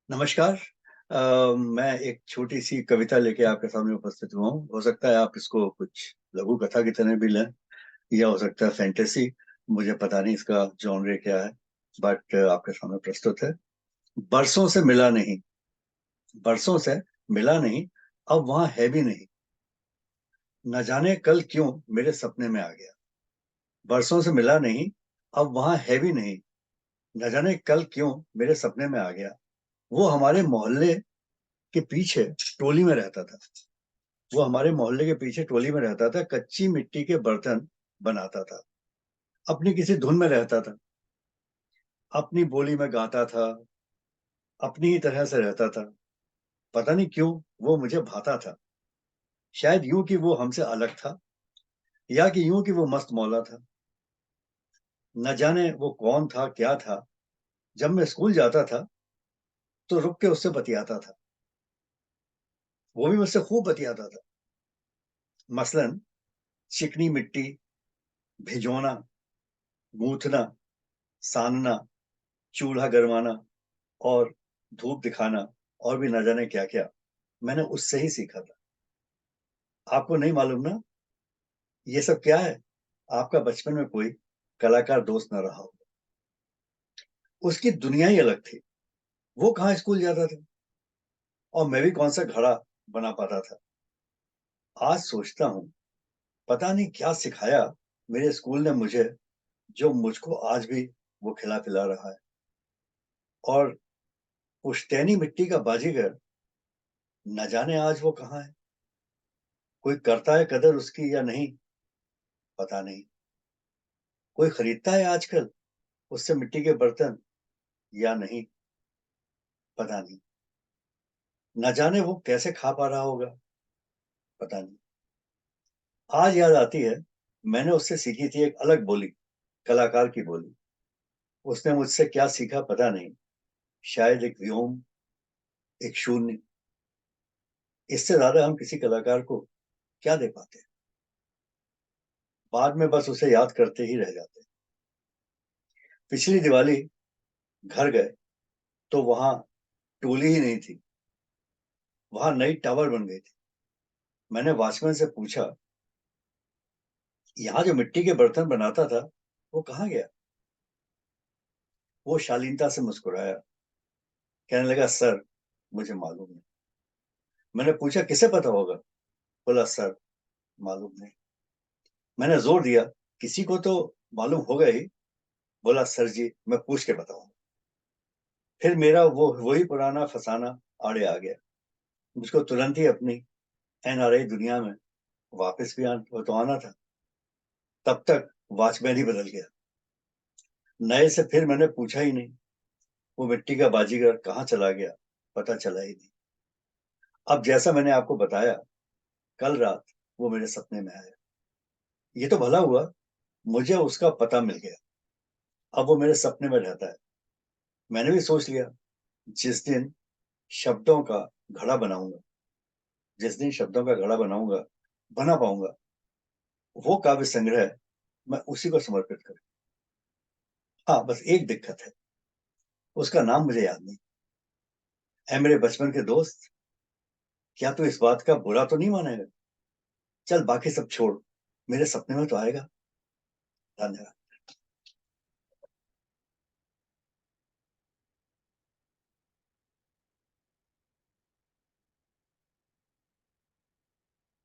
नमस्कार। मैं एक छोटी-सी कविता लेके आपके सामने उपस्थित हुआ हूँ। हो सकता है आप इसको कुछ लघु कथा की तरह भी लें या हो सकता है फैंटेसी, मुझे पता नहीं इसका जॉनर क्या है, बट आपके सामने प्रस्तुत है। बरसों से मिला नहीं, बरसों से मिला नहीं, अब वहाँ है भी नहीं, न जाने कल क्यों मेरे सपने में आ गया। बरसों से मिला नहीं, अब वहाँ है भी नहीं, न जाने कल क्यों मेरे सपने में आ गया। वो हमारे मोहल्ले के पीछे टोली में रहता था। वो हमारे मोहल्ले के पीछे टोली में रहता था, कच्ची मिट्टी के बर्तन बनाता था, अपनी किसी धुन में रहता था, अपनी बोली में गाता था, अपनी ही तरह से रहता था। पता नहीं क्यों वो मुझे भाता था। शायद यूँ कि वो हमसे अलग था या कि यूँ कि वो मस्त मौला था। न जाने वो कौन था, क्या था। जब मैं स्कूल जाता था, तो रुक के उससे बतियाता था। वो भी मुझसे खूब बतियाता था। मसलन चिकनी मिट्टी, भिगोना, गूँथना, सानना, चूल्हा गरमाना और धूप दिखाना और भी न जाने क्या-क्या, मैंने उससे ही सीखा था। आपको नहीं मालूम ना, ये सब क्या है? आपका बचपन में कोई कलाकार दोस्त ना रहा हो। उसकी दुनिया ही अलग थी। वो कहाँ स्कूल जाता था और मैं भी कौन-सा घड़ा बना पाता था। आज सोचता हूँ, पता नहीं क्या सिखाया मेरे स्कूल ने मुझे, जो मुझको आज भी वो खिला-पिला रहा है। और पुश्तैनी मिट्टी का बाजीगर, न जाने आज वो कहाँ है? कोई करता है कदर उसकी या नहीं, पता नहीं। कोई खरीदता है आजकल उससे मिट्टी के बर्तन या नहीं, पता नहीं। न जाने वो कैसे खा पा रहा होगा, पता नहीं। आज याद आती है, मैंने उससे सीखी थी एक अलग बोली, कलाकार की बोली। उसने मुझसे क्या सीखा पता नहीं, शायद एक व्योम, एक शून्य। इससे ज़्यादा हम किसी कलाकार को क्या दे पाते हैं? बाद में बस उसे याद करते ही रह जाते हैं। पिछली दिवाली घर गए, तो वहाँ टोली ही नहीं थी, वहाँ नई टावर बन गई थी। मैंने वॉचमैन से पूछा, यहाँ जो मिट्टी के बर्तन बनाता था, वो कहाँ गया? वो शालीनता से मुस्कुराया, कहने लगा, सर, मुझे मालूम नहीं। मैंने पूछा, किसे पता होगा? बोला, सर, मालूम नहीं। मैंने जोर दिया, किसी को तो मालूम होगा ही। बोला, सर जी, मैं पूछ के बताऊंगा। फिर मेरा वो वही पुराना फसाना आड़े आ गया। मुझको तुरंत ही अपनी एनआरआई दुनिया में वापस भी तो आना था। तब तक वॉचमैन ही बदल गया। नए से फिर मैंने पूछा ही नहीं। वो मिट्टी का बाजीगर कहाँ चला गया, पता चला ही नहीं। अब जैसा मैंने आपको बताया, कल रात वो मेरे सपने में आया। ये तो भला हुआ, मुझे उसका पता मिल गया। अब वो मेरे सपने में रहता है। मैंने भी सोच लिया, जिस दिन शब्दों का घड़ा बनाऊंगा, जिस दिन शब्दों का घड़ा बनाऊंगा, बना पाऊंगा, वो काव्य संग्रह मैं उसी को समर्पित करूँ। हाँ, बस एक दिक्कत है, उसका नाम मुझे याद नहीं। ऐ मेरे बचपन के दोस्त, क्या तू इस बात का बुरा तो नहीं मानेगा? चल बाकी सब छोड़, मेरे सपने में तो आएगा। धन्यवाद।